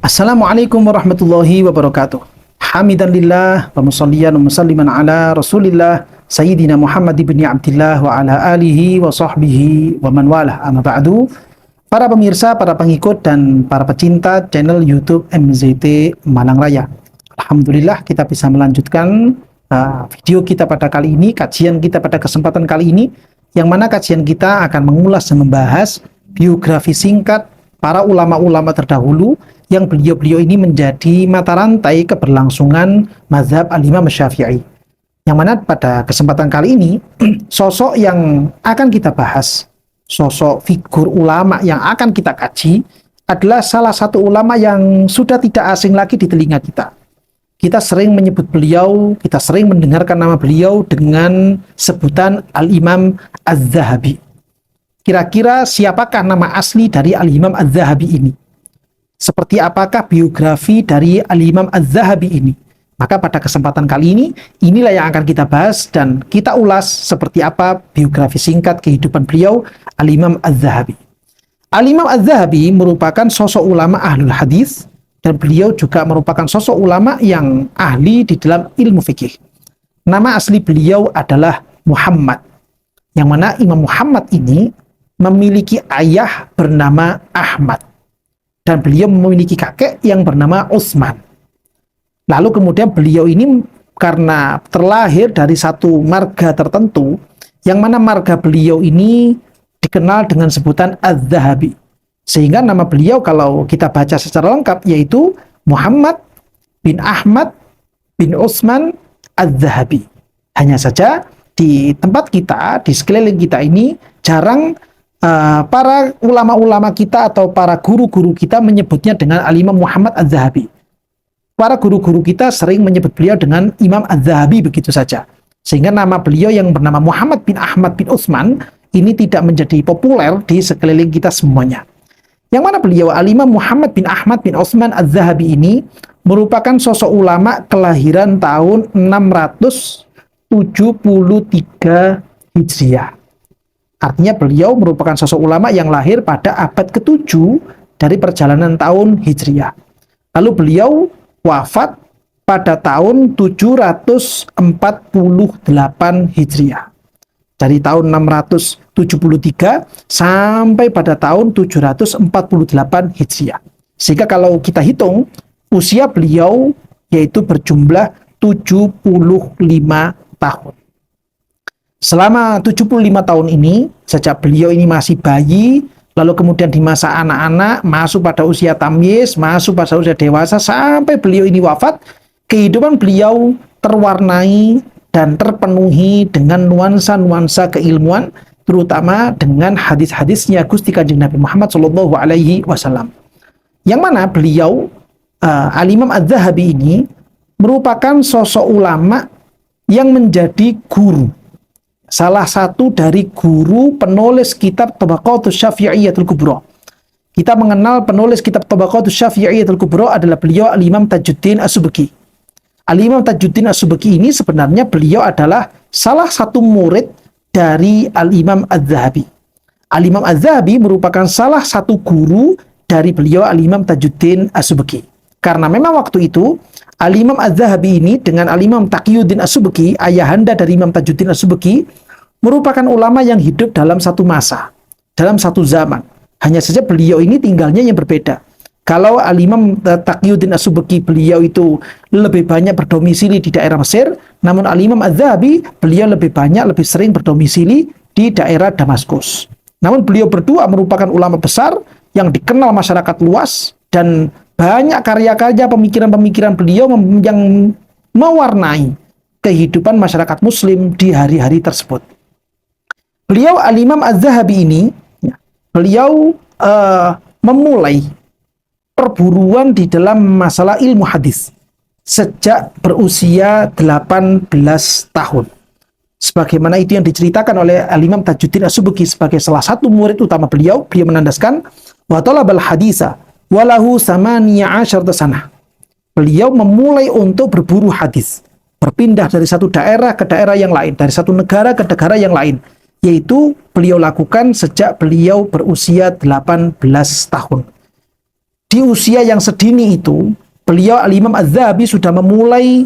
Assalamualaikum warahmatullahi wabarakatuh. Hamidan lillah wa musalliyan wa musalliman ala Rasulillah Sayyidina Muhammad ibn Abdillah wa ala alihi wa sahbihi wa man walah. Amma ba'du. Para pemirsa, para pengikut dan para pecinta channel YouTube MZT Malang Raya. Alhamdulillah kita bisa melanjutkan video kita pada kali ini, kajian kita pada kesempatan kali ini, yang mana kajian kita akan mengulas dan membahas biografi singkat para ulama-ulama terdahulu yang beliau-beliau ini menjadi mata rantai keberlangsungan mazhab al-Imam Syafi'i. Yang mana pada kesempatan kali ini sosok yang akan kita bahas, sosok figur ulama yang akan kita kaji adalah salah satu ulama yang sudah tidak asing lagi di telinga kita. Kita sering menyebut beliau, kita sering mendengarkan nama beliau dengan sebutan Al-Imam Az-Zahabi. Kira-kira siapakah nama asli dari Al-Imam Az-Zahabi ini? Seperti apakah biografi dari Al-Imam Az-Zahabi ini? Maka pada kesempatan kali ini, inilah yang akan kita bahas dan kita ulas seperti apa biografi singkat kehidupan beliau, Al-Imam Az-Zahabi. Al-Imam Az-Zahabi merupakan sosok ulama ahlul hadis dan beliau juga merupakan sosok ulama yang ahli di dalam ilmu fikih. Nama asli beliau adalah Muhammad, yang mana Imam Muhammad ini memiliki ayah bernama Ahmad dan beliau memiliki kakek yang bernama Utsman. Lalu kemudian beliau ini karena terlahir dari satu marga tertentu, yang mana marga beliau ini dikenal dengan sebutan Az-Zahabi. Sehingga nama beliau kalau kita baca secara lengkap yaitu Muhammad bin Ahmad bin Utsman Az-Zahabi. Hanya saja di tempat kita, di sekeliling kita ini jarang para ulama-ulama kita atau para guru-guru kita menyebutnya dengan Al-Imam Muhammad Az-Zahabi. Para guru-guru kita sering menyebut beliau dengan Imam Az-Zahabi begitu saja. Sehingga nama beliau yang bernama Muhammad bin Ahmad bin Utsman ini tidak menjadi populer di sekeliling kita semuanya. Yang mana beliau Al-Imam Muhammad bin Ahmad bin Utsman Az-Zahabi ini merupakan sosok ulama kelahiran tahun 673 Hijriah. Artinya beliau merupakan sosok ulama yang lahir pada abad ke-7 dari perjalanan tahun Hijriah. Lalu beliau wafat pada tahun 748 Hijriah. Dari tahun 673 sampai pada tahun 748 Hijriah. Sehingga kalau kita hitung, usia beliau yaitu berjumlah 75 tahun. Selama 75 tahun ini, sejak beliau ini masih bayi, lalu kemudian di masa anak-anak, masuk pada usia tamyiz, masuk pada usia dewasa, sampai beliau ini wafat, kehidupan beliau terwarnai dan terpenuhi dengan nuansa-nuansa keilmuan, terutama dengan hadis-hadisnya Gusti Kanjeng Nabi Muhammad SAW. Yang mana beliau, Al-Imam Az-Zahabi ini, merupakan sosok ulama yang menjadi guru. Salah satu dari guru penulis kitab Tabaqatus Syafi'iyatul Kubra. Kita mengenal penulis kitab Tabaqatus Syafi'iyatul Kubra adalah beliau Al-Imam Tajuddin As-Subki. Al-Imam Tajuddin As-Subki ini sebenarnya beliau adalah salah satu murid dari Al-Imam Az-Zahabi. Al-Imam Az-Zahabi merupakan salah satu guru dari beliau Al-Imam Tajuddin As-Subki. Karena memang waktu itu Al-Imam Az-Zahabi ini dengan Al-Imam Taqiyuddin As-Subki, ayahanda dari Imam Tajuddin As-Subki, merupakan ulama yang hidup dalam satu masa, dalam satu zaman. Hanya saja beliau ini tinggalnya yang berbeda. Kalau Al-Imam Taqiyuddin As-Subki beliau itu lebih banyak berdomisili di daerah Mesir, namun Al-Imam Az-Zahabi beliau lebih banyak, lebih sering berdomisili di daerah Damaskus. Namun beliau berdua merupakan ulama besar yang dikenal masyarakat luas dan banyak karya-karya pemikiran-pemikiran beliau yang mewarnai kehidupan masyarakat muslim di hari-hari tersebut. Beliau Al-Imam Az-Zahabi ini, beliau memulai perburuan di dalam masalah ilmu hadis sejak berusia 18 tahun. Sebagaimana itu yang diceritakan oleh Al-Imam Tajuddin As-Subki sebagai salah satu murid utama beliau, beliau menandaskan wa talabal hadisa walahu samaniya asyarta sanah. Beliau memulai untuk berburu hadis, berpindah dari satu daerah ke daerah yang lain, dari satu negara ke negara yang lain, yaitu beliau lakukan sejak beliau berusia 18 tahun. di usia yang sedini itu, beliau Al-Imam Az-Zahabi sudah memulai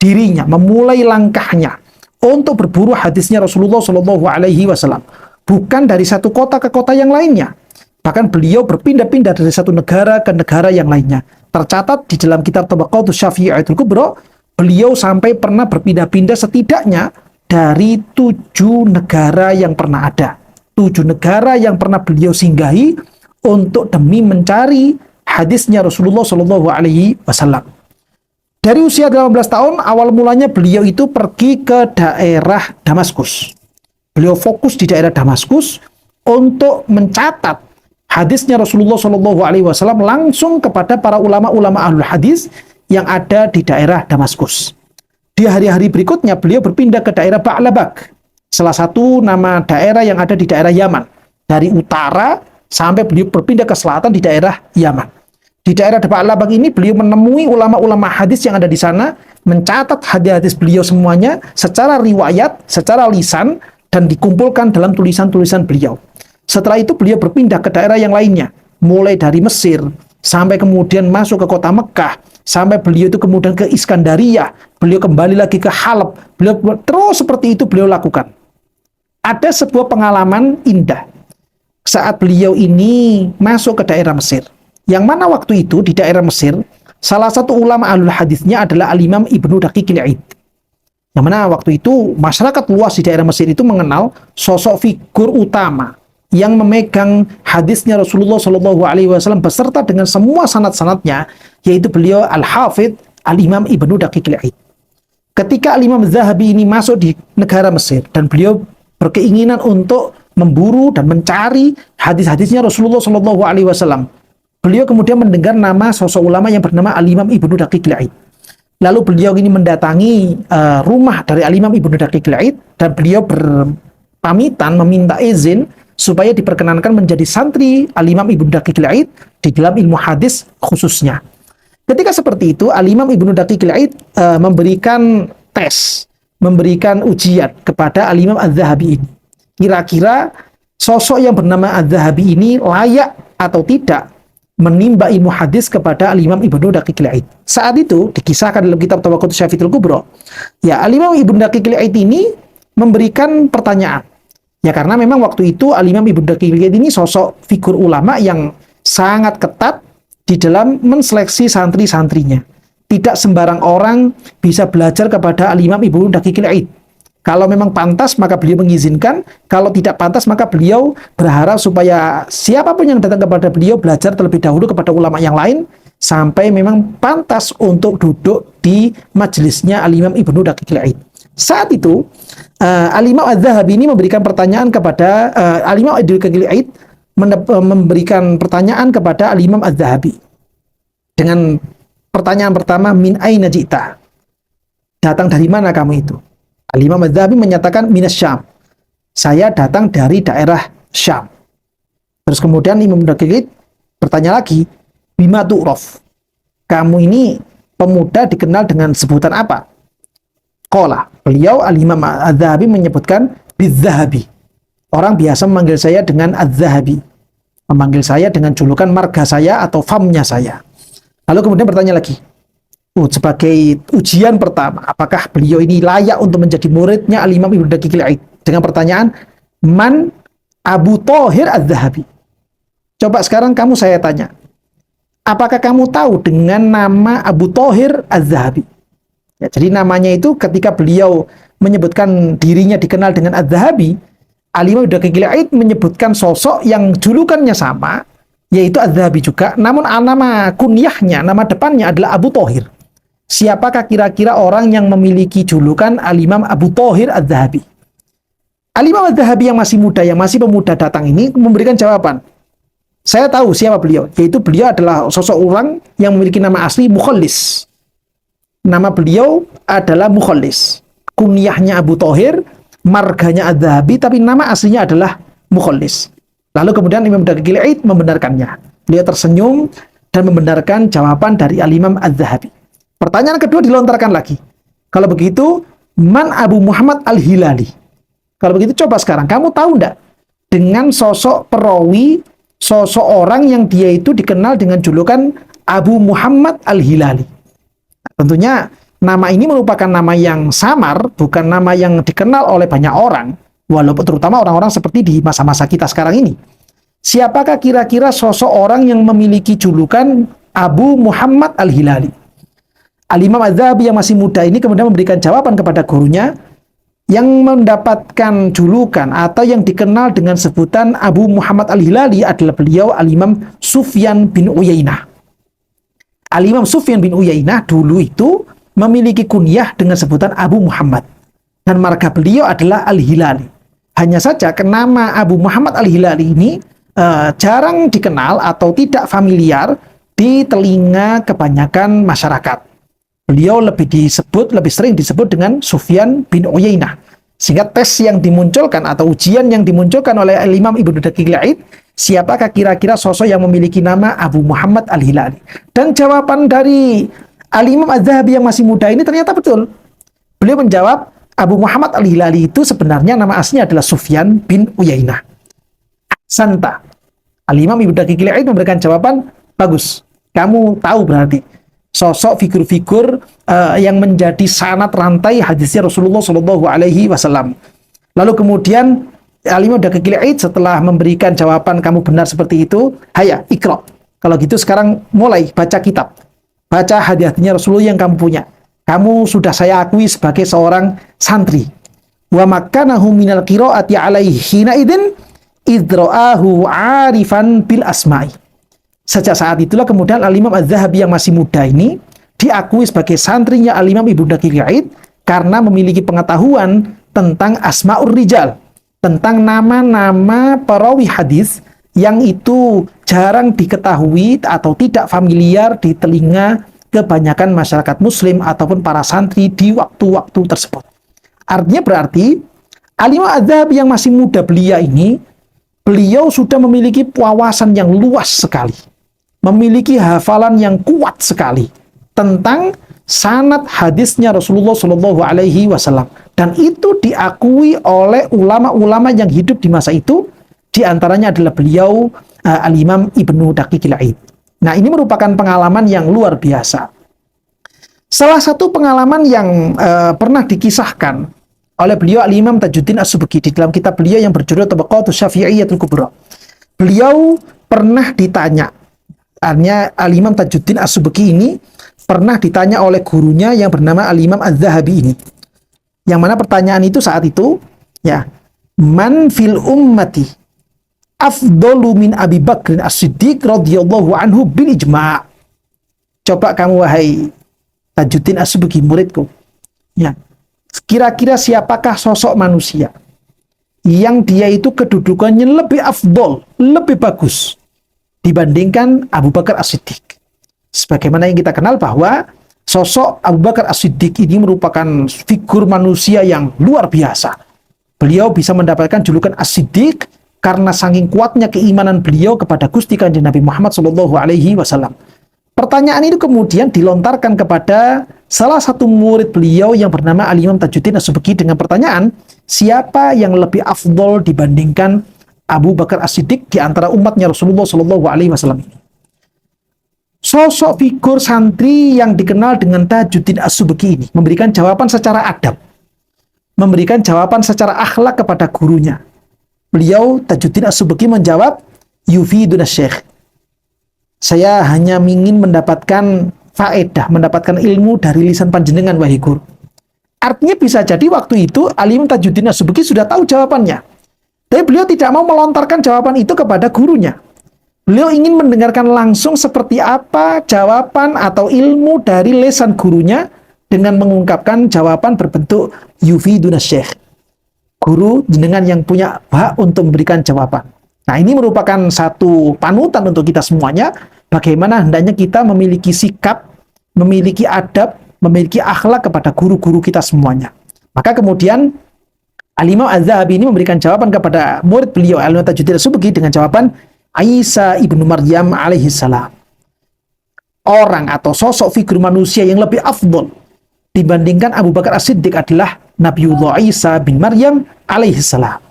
dirinya, memulai langkahnya untuk berburu hadisnya Rasulullah Shallallahu Alaihi Wasallam. Bukan dari satu kota ke kota yang lainnya. Bahkan beliau berpindah-pindah dari satu negara ke negara yang lainnya. Tercatat di dalam kitab Tabaqatus Syafi'iyatul Kubra, beliau sampai pernah berpindah-pindah setidaknya dari 7 negara yang pernah ada. 7 negara yang pernah beliau singgahi untuk demi mencari hadisnya Rasulullah Shallallahu Alaihi Wasallam. Dari usia 18 tahun, awal mulanya beliau itu pergi ke daerah Damaskus. Beliau fokus di daerah Damaskus untuk mencatat hadisnya Rasulullah Shallallahu Alaihi Wasallam langsung kepada para ulama-ulama ahlul hadis yang ada di daerah Damaskus. Di hari-hari berikutnya beliau berpindah ke daerah Ba'labak, salah satu nama daerah yang ada di daerah Yaman. Dari utara sampai beliau berpindah ke selatan di daerah Yaman. Di daerah Ba'labak ini beliau menemui ulama-ulama hadis yang ada di sana, mencatat hadis-hadis beliau semuanya secara riwayat, secara lisan, dan dikumpulkan dalam tulisan-tulisan beliau. Setelah itu beliau berpindah ke daerah yang lainnya, mulai dari Mesir, sampai kemudian masuk ke kota Mekah, sampai beliau itu kemudian ke Iskandariyah, beliau kembali lagi ke Halab, beliau terus seperti itu beliau lakukan. Ada sebuah pengalaman indah saat beliau ini masuk ke daerah Mesir, yang mana waktu itu di daerah Mesir, salah satu ulama ahlul hadisnya adalah Al-Imam Ibnu Daqiqil Aid. Yang mana waktu itu masyarakat luas di daerah Mesir itu mengenal sosok figur utama yang memegang hadisnya Rasulullah Shallallahu Alaihi Wasallam beserta dengan semua sanad-sanadnya, yaitu beliau Al-Hafidh Al-Imam Ibnu Daqiqil Aid. Ketika Al-Imam Zahabi ini masuk di negara Mesir dan beliau berkeinginan untuk memburu dan mencari hadis-hadisnya Rasulullah Shallallahu Alaihi Wasallam, beliau kemudian mendengar nama sosok ulama yang bernama Al-Imam Ibnu Daqiqil Aid. Lalu beliau ini mendatangi rumah dari Al-Imam Ibnu Daqiqil Aid dan beliau berpamitan meminta izin supaya diperkenankan menjadi santri Al-Imam Ibnu Daqiqil Aid di dalam ilmu hadis khususnya. Ketika seperti itu, Al-Imam Ibnu Daqiqil Aid memberikan tes, memberikan ujian kepada Al-Imam Az-Zahabi ini. Kira-kira sosok yang bernama Az-Zahabi ini layak atau tidak menimba ilmu hadis kepada Al-Imam Ibnu Daqiqil Aid. Saat itu dikisahkan dalam kitab Tabaqatus Syafi'iyatul Kubra, ya Al-Imam Ibnu Daqiqil Aid ini memberikan pertanyaan. Ya karena memang waktu itu Al-Imam Ibnu Daqiqil Aid ini sosok figur ulama yang sangat ketat di dalam menseleksi santri-santrinya. Tidak sembarang orang bisa belajar kepada Al-Imam Ibnu Daqiqil Aid. Kalau memang pantas maka beliau mengizinkan, kalau tidak pantas maka beliau berharap supaya siapapun yang datang kepada beliau belajar terlebih dahulu kepada ulama yang lain sampai memang pantas untuk duduk di majelisnya Al-Imam Ibnu Daqiqil Aid. Saat itu Al-Imam Az-Zahabi ini memberikan pertanyaan kepada Al-Imam Ibnu Daqiqil Aid memberikan pertanyaan kepada Al-Imam Az-Zahabi dengan pertanyaan pertama, min aina ji'ta? Datang dari mana kamu itu? Al-Imam Az-Zahabi menyatakan minas Syam. Saya datang dari daerah Syam. Terus kemudian Imam Daqiqil bertanya lagi, bima tu'raf? Kamu ini pemuda dikenal dengan sebutan apa? Qala, beliau Al-Imam Az-Zahabi menyebutkan biz-Zahabi. Orang biasa memanggil saya dengan Az-Zahabi. Memanggil saya dengan julukan marga saya atau famnya saya. Lalu kemudian bertanya lagi, sebagai ujian pertama, apakah beliau ini layak untuk menjadi muridnya Al-Imam Ibnu Daqiqil Aid? Dengan pertanyaan, man Abu Thahir Az-Zahabi? Coba sekarang saya tanya, apakah kamu tahu dengan nama Abu Thahir Az-Zahabi? Ya, jadi namanya itu ketika beliau menyebutkan dirinya dikenal dengan Az-Zahabi, Al-Imam Ibnu Daqiqil Aid menyebutkan sosok yang julukannya sama, yaitu Az-Zahabi juga, namun nama kunyahnya, nama depannya adalah Abu Thahir. Siapakah kira-kira orang yang memiliki julukan Al-Imam Abu Thahir Az-Zahabi? Al-Imam Az-Zahabi yang masih muda, yang masih pemuda datang ini memberikan jawaban. Saya tahu siapa beliau, yaitu beliau adalah sosok orang yang memiliki nama asli Mukhallis. Nama beliau adalah Mukhallis. Kunyahnya Abu Thahir, marganya Az-Zahabi, tapi nama aslinya adalah Mukhallis. Lalu kemudian Imam Daqiqil Aid membenarkannya. Beliau tersenyum dan membenarkan jawaban dari Al-Imam Az-Zahabi. Pertanyaan kedua dilontarkan lagi. Kalau begitu, man Abu Muhammad Al-Hilali? Kalau begitu coba sekarang, kamu tahu enggak dengan sosok perawi seseorang yang dia itu dikenal dengan julukan Abu Muhammad Al-Hilali. Tentunya nama ini merupakan nama yang samar, bukan nama yang dikenal oleh banyak orang, walaupun terutama orang-orang seperti di masa-masa kita sekarang ini. Siapakah kira-kira sosok orang yang memiliki julukan Abu Muhammad Al-Hilali? Al-Imam Az-Zahabi yang masih muda ini kemudian memberikan jawaban kepada gurunya yang mendapatkan julukan atau yang dikenal dengan sebutan Abu Muhammad Al-Hilali adalah beliau Al-Imam Sufyan bin Uyainah. Al-Imam Sufyan bin Uyainah dulu itu memiliki kunyah dengan sebutan Abu Muhammad. Dan marga beliau adalah Al-Hilali. Hanya saja nama Abu Muhammad Al-Hilali ini jarang dikenal atau tidak familiar di telinga kebanyakan masyarakat. Beliau lebih sering disebut dengan Sufyan bin Uyainah. Sehingga tes yang dimunculkan atau ujian yang dimunculkan oleh Imam Ibnu Daqiqil Aid, siapakah kira-kira sosok yang memiliki nama Abu Muhammad Al-Hilali? Dan jawaban dari Al-Imam Az-Zahabi yang masih muda ini ternyata betul. Beliau menjawab, Abu Muhammad Al-Hilali itu sebenarnya nama aslinya adalah Sufyan bin Uyainah. Santa. Al-Imam Ibnu Daqiqil Aid memberikan jawaban, bagus. Kamu tahu berarti sosok figur-figur yang menjadi sanad rantai hadisnya Rasulullah Shallallahu Alaihi Wasallam. Lalu kemudian Al-Imam Daqiqil Aid setelah memberikan jawaban kamu benar seperti itu, haya ikra. Kalau gitu sekarang mulai baca kitab, baca hadis-hadisnya Rasulullah yang kamu punya. Kamu sudah saya akui sebagai seorang santri. Wa makanahu minal qiraati alaihi hina idzin idra'ahu 'arifan bil asma'i. Sejak saat itulah kemudian Al-Imam Az-Zahabi yang masih muda ini diakui sebagai santrinya Al-Imam Ibnu Daqiqil Aid karena memiliki pengetahuan tentang asma'ur rijal, tentang nama-nama perawi hadis yang itu jarang diketahui atau tidak familiar di telinga kebanyakan masyarakat muslim ataupun para santri di waktu-waktu tersebut. Artinya berarti Al-Imam Az-Zahabi yang masih muda belia ini, beliau sudah memiliki wawasan yang luas sekali, memiliki hafalan yang kuat sekali tentang sanad hadisnya Rasulullah Shallallahu Alaihi Wasallam, dan itu diakui oleh ulama-ulama yang hidup di masa itu. Di antaranya adalah beliau Al-Imam Ibnu Daqiqil Aid. Nah, ini merupakan pengalaman yang luar biasa. Salah satu pengalaman yang pernah dikisahkan oleh beliau Al-Imam Tajuddin As-Subki di dalam kitab beliau yang berjudul Tabaqatus Syafi'iyyatul Kubra. Beliau pernah ditanya, artinya Al-Imam Tajuddin As-Subki ini pernah ditanya oleh gurunya yang bernama Al-Imam Az-Zahabi ini. Yang mana pertanyaan itu saat itu, ya, man fil ummati afdalu min Abi Bakrin As-Siddiq radhiyallahu anhu bil ijma'. Coba kamu wahai Tajuddin As-Subki muridku, ya, kira-kira siapakah sosok manusia yang dia itu kedudukannya lebih afdol, lebih bagus dibandingkan Abu Bakar As-Siddiq? Sebagaimana yang kita kenal bahwa sosok Abu Bakar As-Siddiq ini merupakan figur manusia yang luar biasa. Beliau bisa mendapatkan julukan As-Siddiq karena saking kuatnya keimanan beliau kepada Gusti Kanjeng Nabi Muhammad Shallallahu Alaihi Wasallam. Pertanyaan itu kemudian dilontarkan kepada salah satu murid beliau yang bernama Al-Imam Tajuddin As-Subki dengan pertanyaan, siapa yang lebih afdol dibandingkan Abu Bakar As-Siddiq di antara umatnya Rasulullah Shallallahu Alaihi Wasallam ini? Sosok figur santri yang dikenal dengan Tajuddin As-Subki ini memberikan jawaban secara adab, memberikan jawaban secara akhlak kepada gurunya. Beliau Tajuddin As-Subki menjawab, yufiduna syekh, saya hanya ingin mendapatkan faedah, mendapatkan ilmu dari lisan panjenengan wahai guru. Artinya bisa jadi waktu itu Al-Imam Tajuddin As-Subki sudah tahu jawabannya, tapi beliau tidak mau melontarkan jawaban itu kepada gurunya. Beliau ingin mendengarkan langsung seperti apa jawaban atau ilmu dari lisan gurunya dengan mengungkapkan jawaban berbentuk yufiduna syekh. Guru jenengan yang punya hak untuk memberikan jawaban. Nah, ini merupakan satu panutan untuk kita semuanya, bagaimana hendaknya kita memiliki sikap, memiliki adab, memiliki akhlak kepada guru-guru kita semuanya. Maka kemudian Al-Imam Az-Zahabi ini memberikan jawaban kepada murid beliau Al-Imam Tajuddin As-Subki dengan jawaban Isa ibnu Maryam alaihi salam. Orang atau sosok figur manusia yang lebih afdol dibandingkan Abu Bakar As-Siddiq adalah Nabiullah Isa bin Maryam alaihi salam.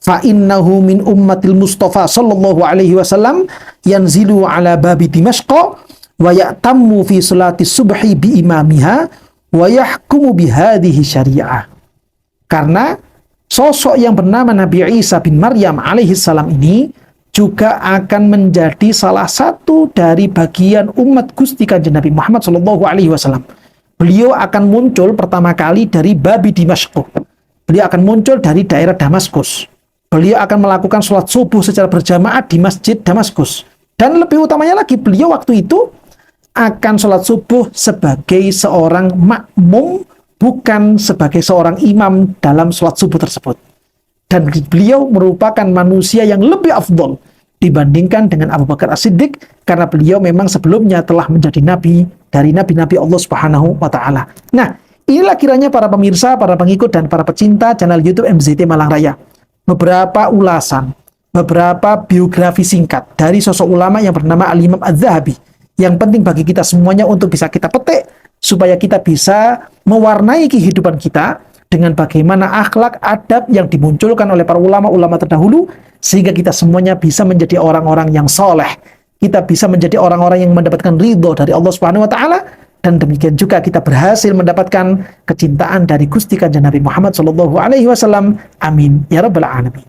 fa innahu min ummatil Mustafa sallallahu alaihi wasallam yanzilu ala babi Dimashq wa ya'tammu fi salati subhi bi imamiha wa yahkumu bi hadhihi syariah. Karena sosok yang bernama Nabi Isa bin Maryam alaihi salam ini juga akan menjadi salah satu dari bagian umat Gusti Kanjeng Nabi Muhammad sallallahu alaihi wasallam. Beliau akan muncul pertama kali dari babi Dimashq. Beliau akan muncul dari daerah Damaskus. Beliau akan melakukan sholat subuh secara berjamaah di Masjid Damaskus. Dan lebih utamanya lagi, beliau waktu itu akan sholat subuh sebagai seorang makmum, bukan sebagai seorang imam dalam sholat subuh tersebut. Dan beliau merupakan manusia yang lebih afdol dibandingkan dengan Abu Bakar As-Siddiq, karena beliau memang sebelumnya telah menjadi nabi dari nabi-nabi Allah Subhanahu wa Ta'ala. Nah, inilah kiranya para pemirsa, para pengikut, dan para pecinta channel YouTube MZT Malang Raya, beberapa ulasan, beberapa biografi singkat dari sosok ulama yang bernama Al-Imam Az-Zahabi, yang penting bagi kita semuanya untuk bisa kita petik, supaya kita bisa mewarnai kehidupan kita dengan bagaimana akhlak, adab yang dimunculkan oleh para ulama-ulama terdahulu, sehingga kita semuanya bisa menjadi orang-orang yang soleh. Kita bisa menjadi orang-orang yang mendapatkan ridho dari Allah Subhanahu wa Ta'ala, dan demikian juga kita berhasil mendapatkan kecintaan dari Gusti Kanjeng Nabi Muhammad sallallahu alaihi wasallam. Amin ya rabbal alamin.